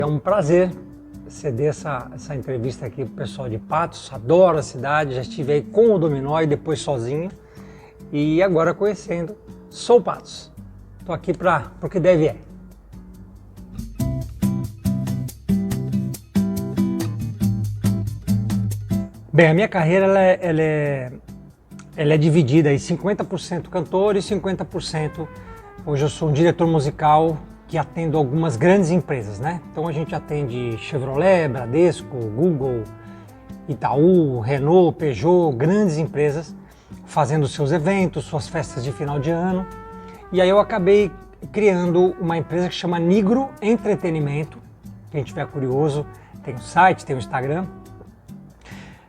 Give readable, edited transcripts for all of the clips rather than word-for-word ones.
É um prazer ceder essa entrevista aqui pro pessoal de Patos. Adoro a cidade, já estive aí com o Dominó e depois sozinho. E agora conhecendo Sou Patos. Estou aqui para o que deve é. Bem, a minha carreira ela é dividida em 50% cantor e 50% hoje eu sou um diretor musical que atendo algumas grandes empresas, né? Então a gente atende Chevrolet, Bradesco, Google, Itaú, Renault, Peugeot, grandes empresas fazendo seus eventos, suas festas de final de ano. E aí eu acabei criando uma empresa que chama Nigro Entretenimento. Quem tiver curioso, tem um site, tem um Instagram.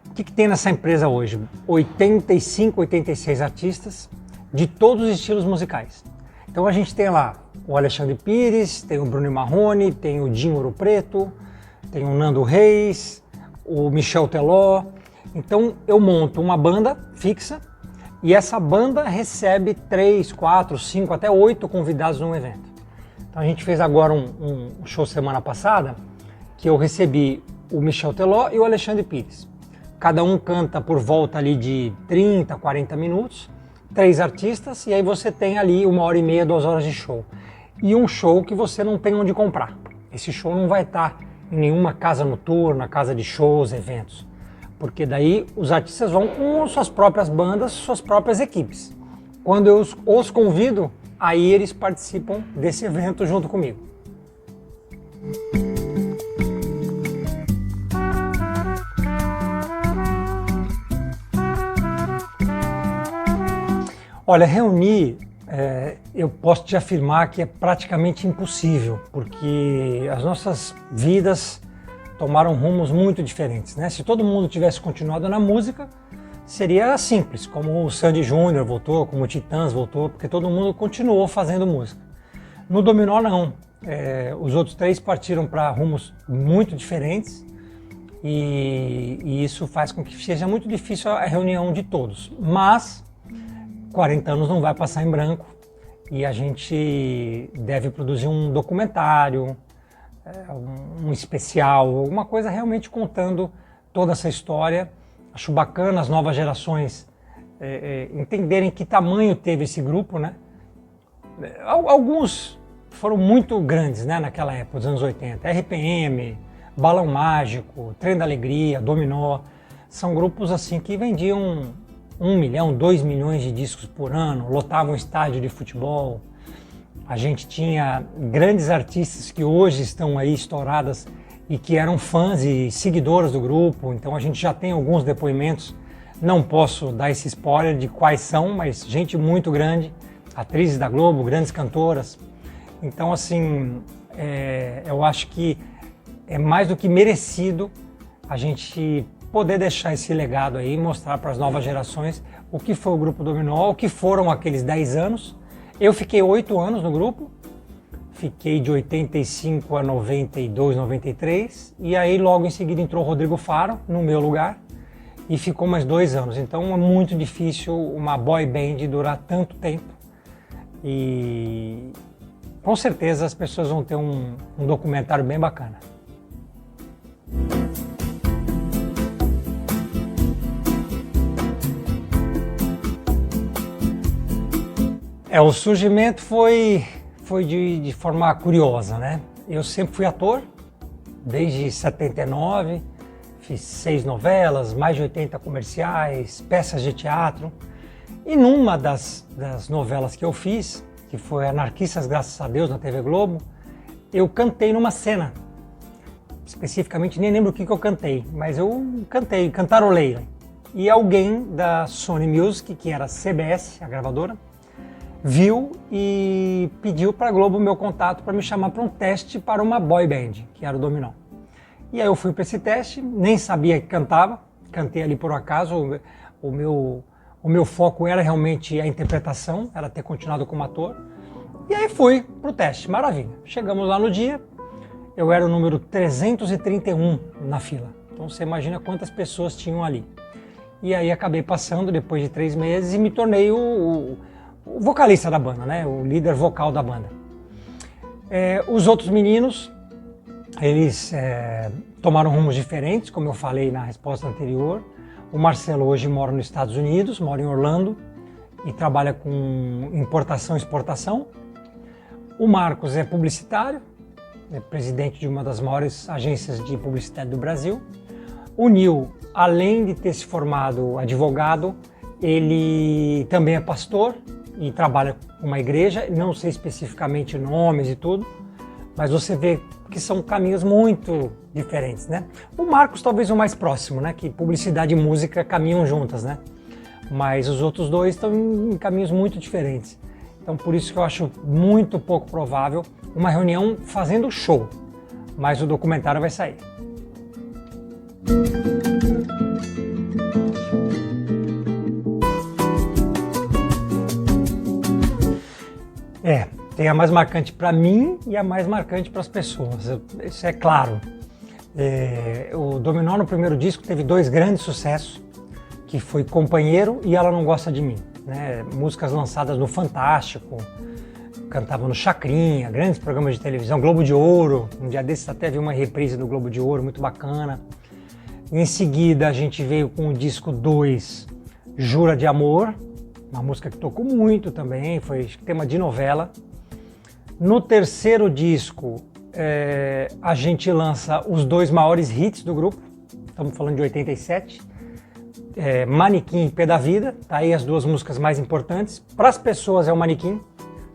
O que tem nessa empresa hoje? 85, 86 artistas de todos os estilos musicais. Então a gente tem lá o Alexandre Pires, tem o Bruno Marrone, tem o Dinho Ouro Preto, tem o Nando Reis, o Michel Teló. Então eu monto uma banda fixa e essa banda recebe 3, 4, 5, até 8 convidados num evento. Então a gente fez agora um show semana passada que eu recebi o Michel Teló e o Alexandre Pires. Cada um canta por volta ali de 30, 40 minutos, 3 artistas, e aí você tem ali 1h30, 2 horas de show. E um show que você não tem onde comprar. Esse show não vai estar em nenhuma casa noturna, casa de shows, eventos. Porque daí os artistas vão com suas próprias bandas, suas próprias equipes. Quando eu os convido, aí eles participam desse evento junto comigo. Olha, reunir, eu posso te afirmar que é praticamente impossível, porque as nossas vidas tomaram rumos muito diferentes, né? Se todo mundo tivesse continuado na música, seria simples, como o Sandy Júnior voltou, como o Titãs voltou, porque todo mundo continuou fazendo música. No Dominó não, os outros 3 partiram para rumos muito diferentes e isso faz com que seja muito difícil a reunião de todos, mas 40 anos não vai passar em branco e a gente deve produzir um documentário, um especial, alguma coisa realmente contando toda essa história. Acho bacana as novas gerações entenderem que tamanho teve esse grupo, né? Alguns foram muito grandes, né, naquela época, dos anos 80. RPM, Balão Mágico, Trem da Alegria, Dominó, são grupos assim que vendiam 1 milhão, 2 milhões de discos por ano, lotavam estádio de futebol. A gente tinha grandes artistas que hoje estão aí estouradas e que eram fãs e seguidoras do grupo, então a gente já tem alguns depoimentos, não posso dar esse spoiler de quais são, mas gente muito grande, atrizes da Globo, grandes cantoras. Então assim, eu acho que é mais do que merecido a gente poder deixar esse legado aí, mostrar para as novas gerações o que foi o Grupo Dominó, o que foram aqueles 10 anos. Eu fiquei 8 anos no grupo, fiquei de 85 a 92, 93, e aí logo em seguida entrou o Rodrigo Faro no meu lugar e ficou mais 2 anos. Então é muito difícil uma boy band durar tanto tempo e com certeza as pessoas vão ter um documentário bem bacana. O surgimento foi de forma curiosa, né? Eu sempre fui ator, desde 79, fiz 6 novelas, mais de 80 comerciais, peças de teatro. E numa das novelas que eu fiz, que foi Anarquistas Graças a Deus na TV Globo, eu cantei numa cena. Especificamente, nem lembro o que eu cantei, mas eu cantei, cantarolei. E alguém da Sony Music, que era a CBS, a gravadora, viu e pediu para a Globo o meu contato para me chamar para um teste para uma boy band, que era o Dominó. E aí eu fui para esse teste, nem sabia que cantava, cantei ali por acaso, o meu foco era realmente a interpretação, era ter continuado como ator. E aí fui para o teste, maravilha. Chegamos lá no dia, eu era o número 331 na fila, então você imagina quantas pessoas tinham ali. E aí acabei passando depois de 3 meses e me tornei o vocalista da banda, né? O líder vocal da banda. Os outros meninos, Eles tomaram rumos diferentes, como eu falei na resposta anterior. O Marcelo hoje mora nos Estados Unidos, mora em Orlando e trabalha com importação e exportação. O Marcos é publicitário, é presidente de uma das maiores agências de publicidade do Brasil. O Nil, além de ter se formado advogado, ele também é pastor e trabalha com uma igreja, não sei especificamente nomes e tudo, mas você vê que são caminhos muito diferentes, né? O Marcos talvez o mais próximo, né? Que publicidade e música caminham juntas, né? Mas os outros dois estão em caminhos muito diferentes. Então por isso que eu acho muito pouco provável uma reunião fazendo show, mas o documentário vai sair. Tem a mais marcante para mim e a mais marcante para as pessoas, isso é claro. O Dominó no primeiro disco teve 2 grandes sucessos, que foi Companheiro e Ela Não Gosta de Mim, né? Músicas lançadas no Fantástico, cantavam no Chacrinha, grandes programas de televisão, Globo de Ouro, um dia desses até vi uma reprise do Globo de Ouro, muito bacana. Em seguida a gente veio com o disco 2, Jura de Amor, uma música que tocou muito também, foi tema de novela. No terceiro disco, a gente lança os 2 maiores hits do grupo, estamos falando de 87, Manequim e Pé da Vida, tá aí as 2 músicas mais importantes. Para as pessoas é o Manequim,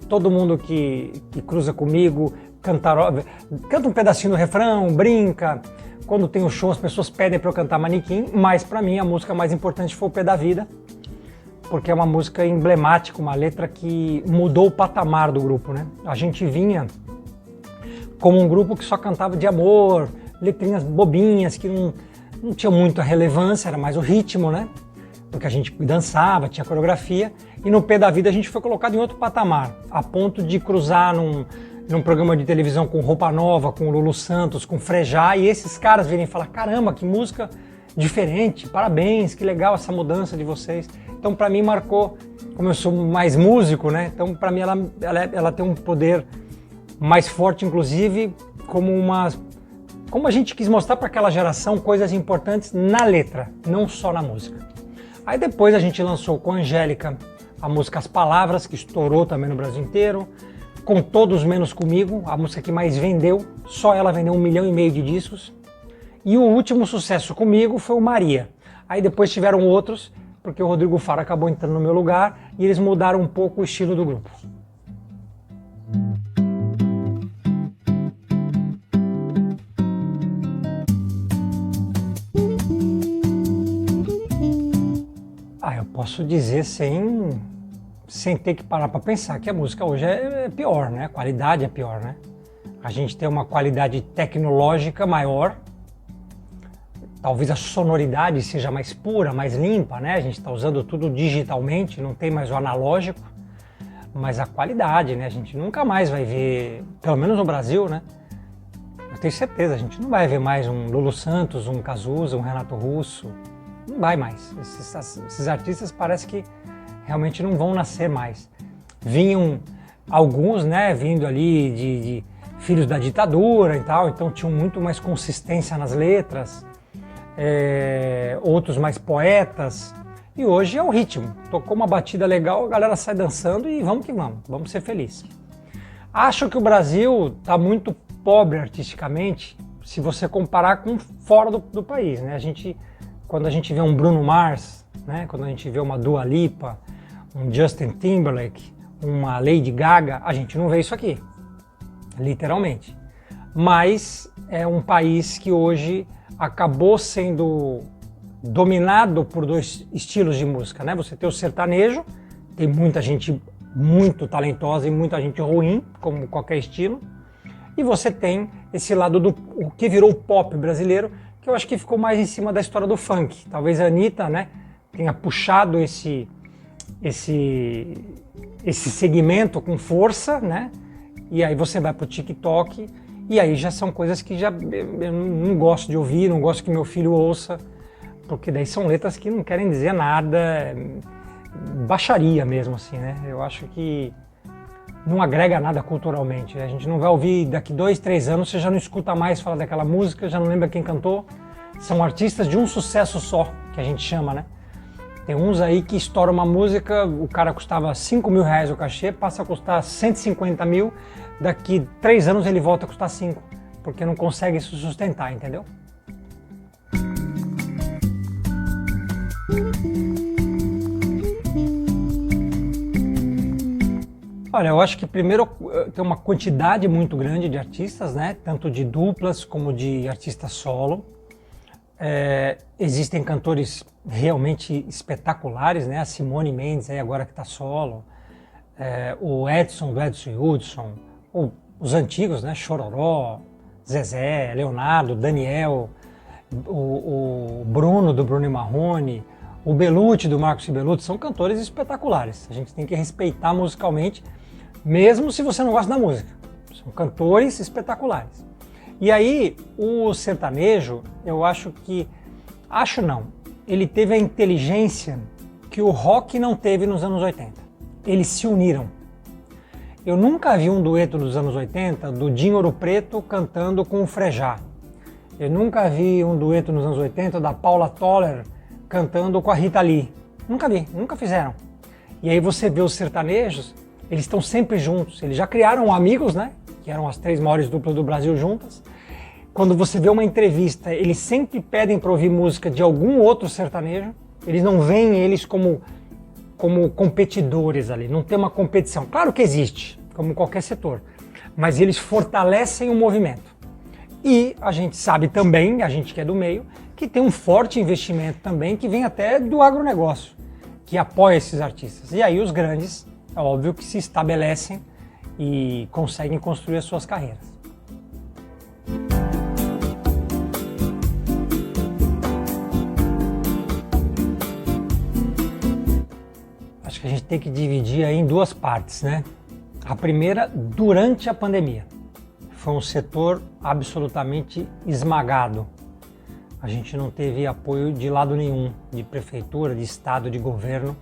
todo mundo que cruza comigo, canta um pedacinho do refrão, brinca, quando tem o show as pessoas pedem para eu cantar Manequim, mas para mim a música mais importante foi o Pé da Vida, porque é uma música emblemática, uma letra que mudou o patamar do grupo, né? A gente vinha como um grupo que só cantava de amor, letrinhas bobinhas, que não tinha muita relevância, era mais o ritmo, né? Porque a gente dançava, tinha coreografia, e no Pé da Vida a gente foi colocado em outro patamar, a ponto de cruzar num programa de televisão com Roupa Nova, com Lulu Santos, com Frejá, e esses caras virem falar, caramba, que música diferente, parabéns, que legal essa mudança de vocês. Então para mim marcou, como eu sou mais músico, né? Então para mim ela tem um poder mais forte, inclusive como a gente quis mostrar para aquela geração coisas importantes na letra, não só na música. Aí depois a gente lançou com a Angélica a música As Palavras, que estourou também no Brasil inteiro, Com Todos Menos Comigo, a música que mais vendeu, só ela vendeu 1,5 milhão de discos. E o último sucesso comigo foi o Maria. Aí depois tiveram outros, porque o Rodrigo Faro acabou entrando no meu lugar e eles mudaram um pouco o estilo do grupo. Eu posso dizer sem ter que parar para pensar que a música hoje é pior, né? A qualidade é pior, né? A gente tem uma qualidade tecnológica maior, talvez a sonoridade seja mais pura, mais limpa, né? A gente está usando tudo digitalmente, não tem mais o analógico, mas a qualidade, né? A gente nunca mais vai ver, pelo menos no Brasil, né? Eu tenho certeza, a gente não vai ver mais um Lulu Santos, um Cazuza, um Renato Russo, não vai mais. Esses artistas parece que realmente não vão nascer mais. Vinham alguns, né, vindo ali de filhos da ditadura e tal, então tinham muito mais consistência nas letras, outros mais poetas, e hoje é o ritmo. Tocou uma batida legal, a galera sai dançando e vamos que vamos ser felizes. Acho que o Brasil está muito pobre artisticamente, se você comparar com fora do país, né? Quando a gente vê um Bruno Mars, né? Quando a gente vê uma Dua Lipa, um Justin Timberlake, uma Lady Gaga, a gente não vê isso aqui, literalmente. Mas é um país que hoje acabou sendo dominado por 2 estilos de música, né? Você tem o sertanejo, tem muita gente muito talentosa e muita gente ruim, como qualquer estilo, e você tem esse lado o que virou o pop brasileiro, que eu acho que ficou mais em cima da história do funk. Talvez a Anitta, né, tenha puxado esse segmento com força, né? E aí você vai pro TikTok e aí já são coisas que eu não gosto de ouvir, não gosto que meu filho ouça, porque daí são letras que não querem dizer nada, baixaria mesmo assim, né? Eu acho que não agrega nada culturalmente. A gente não vai ouvir daqui 2, 3 anos, você já não escuta mais falar daquela música, já não lembra quem cantou. São artistas de um sucesso só, que a gente chama, né? Tem uns aí que estouram uma música, o cara custava 5 mil reais o cachê, passa a custar 150 mil, daqui 3 anos ele volta a custar 5, porque não consegue se sustentar, entendeu? Olha, eu acho que primeiro tem uma quantidade muito grande de artistas, né? Tanto de duplas como de artistas solo. Existem cantores realmente espetaculares, né? A Simone Mendes aí agora que está solo, o Edson do Edson Hudson, os antigos, né? Chororó, Zezé, Leonardo, Daniel, o Bruno do Bruno e Marrone, o Belucci do Marcos e Belucci, são cantores espetaculares. A gente tem que respeitar musicalmente, mesmo se você não gosta da música. São cantores espetaculares. E aí, o sertanejo, eu acho que... Acho não. Ele teve a inteligência que o rock não teve nos anos 80. Eles se uniram. Eu nunca vi um dueto dos anos 80 do Dinho Ouro Preto cantando com o Frejá. Eu nunca vi um dueto nos anos 80 da Paula Toller cantando com a Rita Lee. Nunca vi, nunca fizeram. E aí você vê os sertanejos, eles estão sempre juntos. Eles já criaram amigos, né? Que eram as 3 maiores duplas do Brasil juntas. Quando você vê uma entrevista, eles sempre pedem para ouvir música de algum outro sertanejo. Eles não veem eles como competidores ali, não tem uma competição. Claro que existe, como qualquer setor, mas eles fortalecem o movimento. E a gente sabe também, a gente que é do meio, que tem um forte investimento também que vem até do agronegócio, que apoia esses artistas. E aí os grandes, é óbvio que se estabelecem e conseguem construir as suas carreiras. Acho que a gente tem que dividir aí em 2 partes, né? A primeira, durante a pandemia. Foi um setor absolutamente esmagado. A gente não teve apoio de lado nenhum, de prefeitura, de estado, de governo,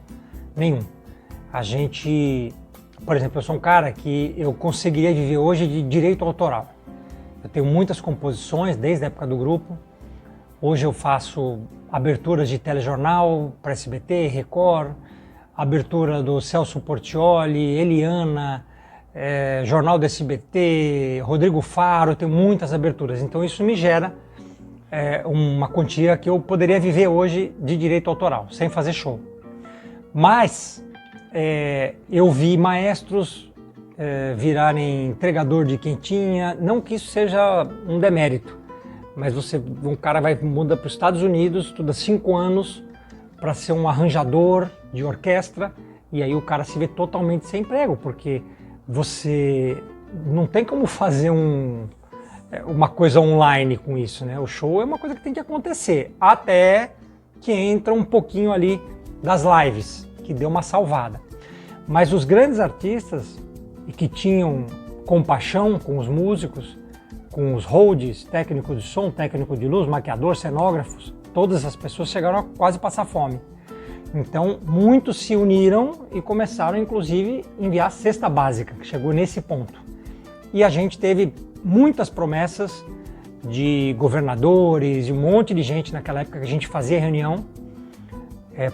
nenhum. A gente, por exemplo, eu sou um cara que eu conseguiria viver hoje de direito autoral. Eu tenho muitas composições desde a época do grupo. Hoje eu faço aberturas de telejornal para SBT, Record, abertura do Celso Portiolli, Eliana, Jornal do SBT, Rodrigo Faro, eu tenho muitas aberturas. Então isso me gera uma quantia que eu poderia viver hoje de direito autoral, sem fazer show. Mas eu vi maestros virarem entregador de quentinha, não que isso seja um demérito, mas um cara muda para os Estados Unidos, estuda 5 anos para ser um arranjador de orquestra, e aí o cara se vê totalmente sem emprego, porque você não tem como fazer uma coisa online com isso, né? O show é uma coisa que tem que acontecer, até que entra um pouquinho ali das lives, que deu uma salvada. Mas os grandes artistas, e que tinham compaixão com os músicos, com os holds, técnico de som, técnico de luz, maquiador, cenógrafos, todas essas pessoas chegaram a quase passar fome. Então, muitos se uniram e começaram, inclusive, a enviar cesta básica, que chegou nesse ponto. E a gente teve muitas promessas de governadores, de um monte de gente naquela época que a gente fazia reunião,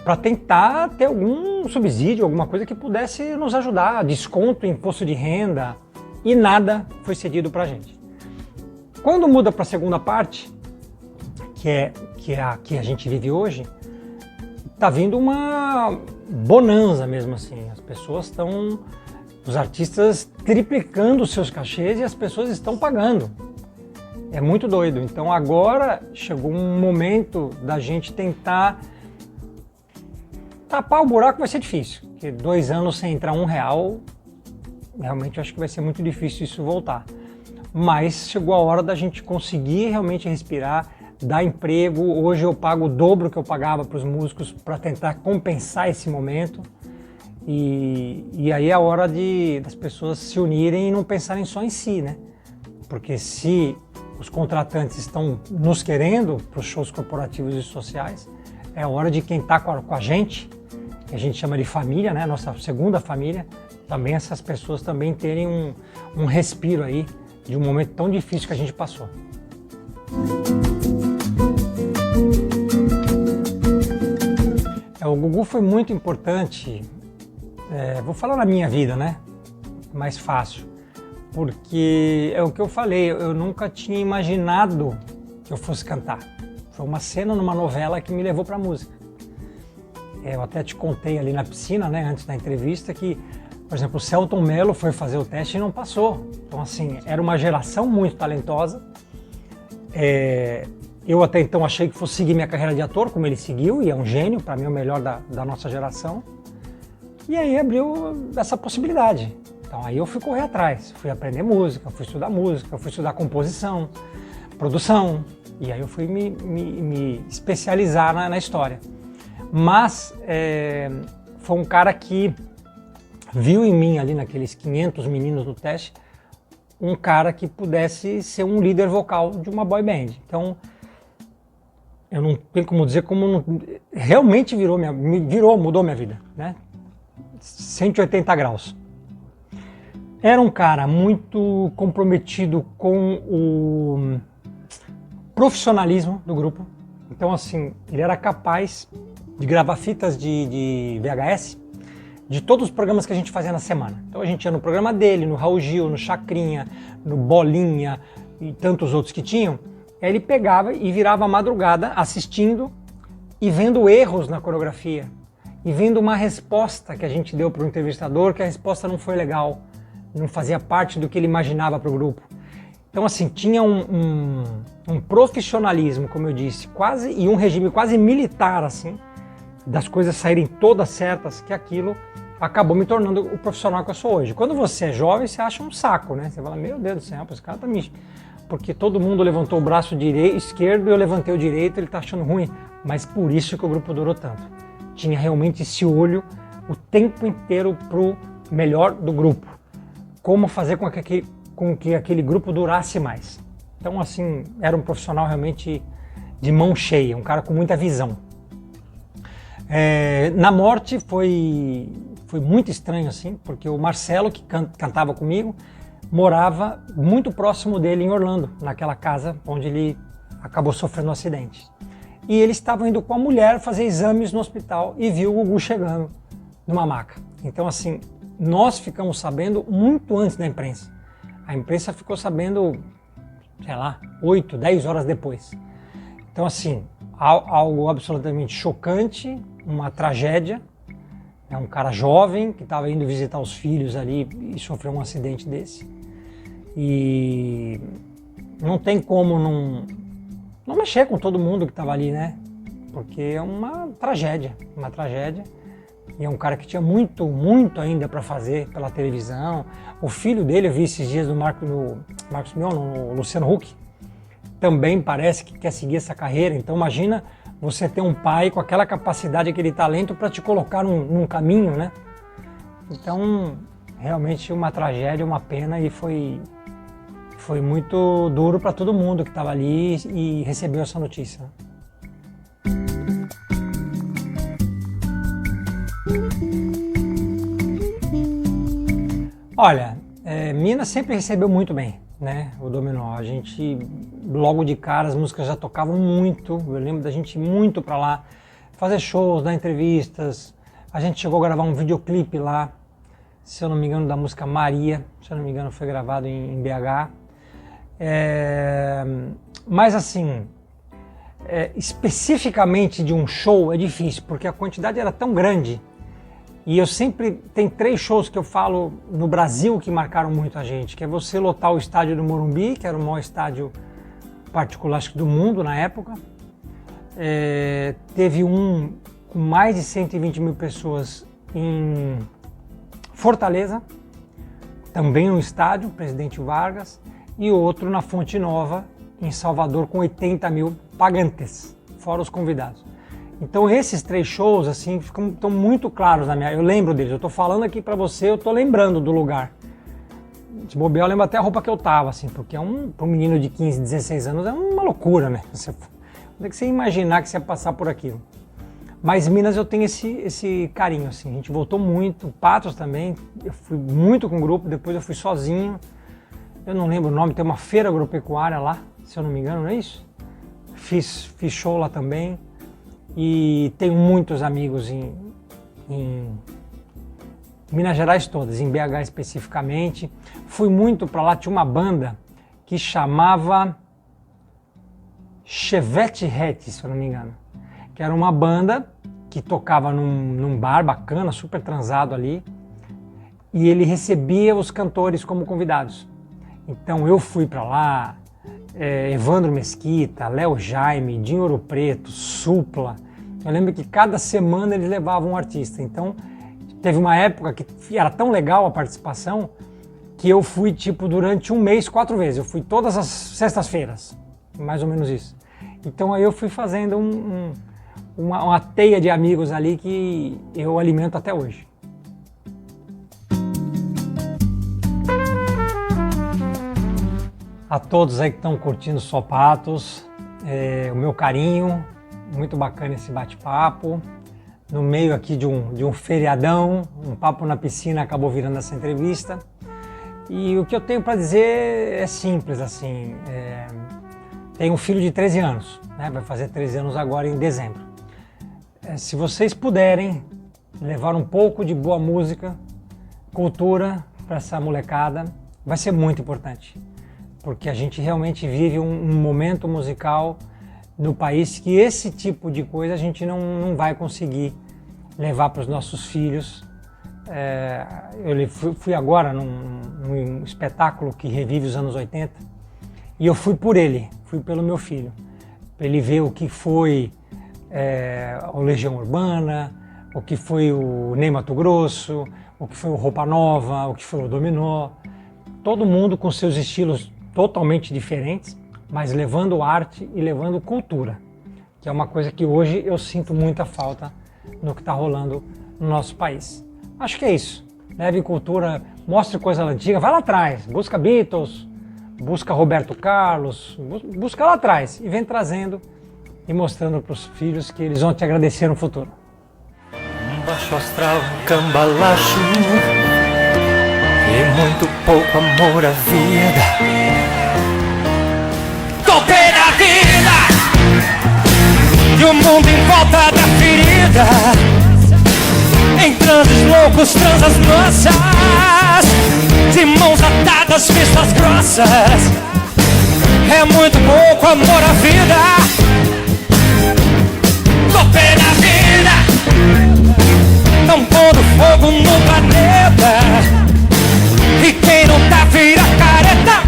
para tentar ter algum subsídio, alguma coisa que pudesse nos ajudar, desconto, imposto de renda, e nada foi cedido para a gente. Quando muda para a segunda parte, que é a que a gente vive hoje, tá vindo uma bonança mesmo assim. As pessoas estão, os artistas triplicando os seus cachês e as pessoas estão pagando. É muito doido. Então agora chegou um momento da gente tentar tapar o buraco. Vai ser difícil, porque 2 anos sem entrar R$1, realmente eu acho que vai ser muito difícil isso voltar. Mas chegou a hora da gente conseguir realmente respirar, dar emprego. Hoje eu pago o dobro que eu pagava para os músicos para tentar compensar esse momento. E aí é a hora das pessoas se unirem e não pensarem só em si, né? Porque se os contratantes estão nos querendo para os shows corporativos e sociais, é a hora de quem está com a gente, que a gente chama de família, né? Nossa segunda família, também essas pessoas também terem um respiro aí de um momento tão difícil que a gente passou. O Gugu foi muito importante, vou falar na minha vida, né? Mais fácil, porque é o que eu falei, eu nunca tinha imaginado que eu fosse cantar. Foi uma cena numa novela que me levou para a música. Eu até te contei ali na piscina, né, antes da entrevista, que, por exemplo, o Selton Mello foi fazer o teste e não passou. Então, assim, era uma geração muito talentosa. Eu até então achei que fosse seguir minha carreira de ator, como ele seguiu, e é um gênio, para mim é o melhor da nossa geração. E aí abriu essa possibilidade. Então aí eu fui correr atrás, fui aprender música, fui estudar composição, produção, e aí eu fui me especializar na história. Mas foi um cara que viu em mim ali naqueles 500 meninos do teste, um cara que pudesse ser um líder vocal de uma boy band. Então, eu não tenho como dizer como realmente mudou minha vida, né? 180 graus. Era um cara muito comprometido com o profissionalismo do grupo. Então, assim, ele era capaz de gravar fitas de VHS de todos os programas que a gente fazia na semana. Então, a gente ia no programa dele, no Raul Gil, no Chacrinha, no Bolinha e tantos outros que tinham. Aí ele pegava e virava a madrugada assistindo e vendo erros na coreografia e vendo uma resposta que a gente deu para o entrevistador, que a resposta não foi legal, não fazia parte do que ele imaginava para o grupo. Então, assim, tinha um profissionalismo, como eu disse, e um regime quase militar, assim, das coisas saírem todas certas, que aquilo acabou me tornando o profissional que eu sou hoje. Quando você é jovem, você acha um saco, né? Você fala, meu Deus do céu, esse cara tá me... Porque todo mundo levantou o braço esquerdo e eu levantei o direito, ele tá achando ruim. Mas por isso que o grupo durou tanto. Tinha realmente esse olho o tempo inteiro pro melhor do grupo. Como fazer com que aquele grupo durasse mais. Então, assim, era um profissional realmente de mão cheia, um cara com muita visão. Na morte foi muito estranho, assim, porque o Marcelo, que cantava comigo, morava muito próximo dele em Orlando, naquela casa onde ele acabou sofrendo um acidente. E eles estavam indo com a mulher fazer exames no hospital e viu o Gugu chegando numa maca. Então, assim, nós ficamos sabendo muito antes da imprensa. A imprensa ficou sabendo, sei lá, 8, 10 horas depois. Então, assim, algo absolutamente chocante, uma tragédia. É um cara jovem que estava indo visitar os filhos ali e sofreu um acidente desse. E não tem como não mexer com todo mundo que estava ali, né? Porque é uma tragédia. E é um cara que tinha muito, muito ainda para fazer pela televisão. O filho dele, eu vi esses dias no Marcos Mion, no Luciano Huck, também parece que quer seguir essa carreira. Então imagina você ter um pai com aquela capacidade, aquele talento para te colocar num caminho, né? Então, realmente uma tragédia, uma pena, e foi muito duro para todo mundo que estava ali e recebeu essa notícia. Olha, Minas sempre recebeu muito bem, né, o Dominó. A gente, logo de cara, as músicas já tocavam muito. Eu lembro da gente ir muito para lá, fazer shows, dar entrevistas. A gente chegou a gravar um videoclipe lá, se eu não me engano, da música Maria, se eu não me engano, foi gravado em BH. Mas assim, especificamente de um show é difícil, porque a quantidade era tão grande. E eu sempre, tem 3 shows que eu falo no Brasil que marcaram muito a gente, que é você lotar o estádio do Morumbi, que era o maior estádio particular acho que do mundo na época. Teve um com mais de 120 mil pessoas em Fortaleza, também um estádio, Presidente Vargas, e outro na Fonte Nova, em Salvador, com 80 mil pagantes, fora os convidados. Então esses 3 shows assim estão muito claros na minha... Eu lembro deles, eu estou falando aqui para você, eu estou lembrando do lugar. Se bobear, eu lembro até a roupa que eu tava, assim, porque para um menino de 15, 16 anos é uma loucura, né? Onde é que você ia imaginar que você ia passar por aquilo? Mas Minas eu tenho esse carinho, assim. A gente voltou muito, Patos também, eu fui muito com o grupo, depois eu fui sozinho. Eu não lembro o nome, tem uma feira agropecuária lá, se eu não me engano, não é isso? Fiz show lá também. E tenho muitos amigos em Minas Gerais todas, em BH especificamente. Fui muito para lá, tinha uma banda que chamava Chevette Hatch, se eu não me engano. Que era uma banda que tocava num bar bacana, super transado ali. E ele recebia os cantores como convidados. Então eu fui para lá, Evandro Mesquita, Léo Jaime, Dinho Ouro Preto, Supla. Eu lembro que cada semana eles levavam um artista. Então teve uma época que era tão legal a participação que eu fui tipo durante um mês 4 vezes. Eu fui todas as sextas-feiras, mais ou menos isso. Então aí eu fui fazendo uma teia de amigos ali que eu alimento até hoje. A todos aí que estão curtindo Só Patos, o meu carinho, muito bacana esse bate-papo. No meio aqui de um feriadão, um papo na piscina acabou virando essa entrevista. E o que eu tenho para dizer é simples, assim, tenho um filho de 13 anos, né? Vai fazer 13 anos agora em dezembro. Se vocês puderem levar um pouco de boa música, cultura para essa molecada, vai ser muito importante. Porque a gente realmente vive um momento musical no país que esse tipo de coisa a gente não vai conseguir levar para os nossos filhos. Eu fui agora num espetáculo que revive os anos 80 e eu fui por ele, fui pelo meu filho, para ele ver o que foi o Legião Urbana, o que foi o Ney Matogrosso, o que foi o Roupa Nova, o que foi o Dominó. Todo mundo com seus estilos totalmente diferentes, mas levando arte e levando cultura, que é uma coisa que hoje eu sinto muita falta no que está rolando no nosso país. Acho que é isso. Leve cultura, mostre coisa antiga, vai lá atrás, busca Beatles, busca Roberto Carlos, busca lá atrás e vem trazendo e mostrando para os filhos que eles vão te agradecer no futuro. Baixo astral, cambalacho e muito pouco amor à vida. Golpe na vida e o mundo em volta da ferida. Em transes loucos, transas nossas, de mãos atadas, vistas grossas. É muito pouco amor à vida. Golpe na vida, tão pondo fogo no planeta. E quem não tá vira careta.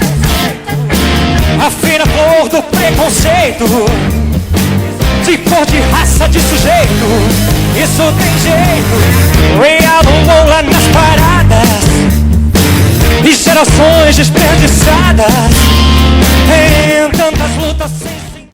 A fina flor do preconceito, de cor, de raça, de sujeito. Isso tem jeito. Real Lola nas paradas e gerações desperdiçadas em tantas lutas sem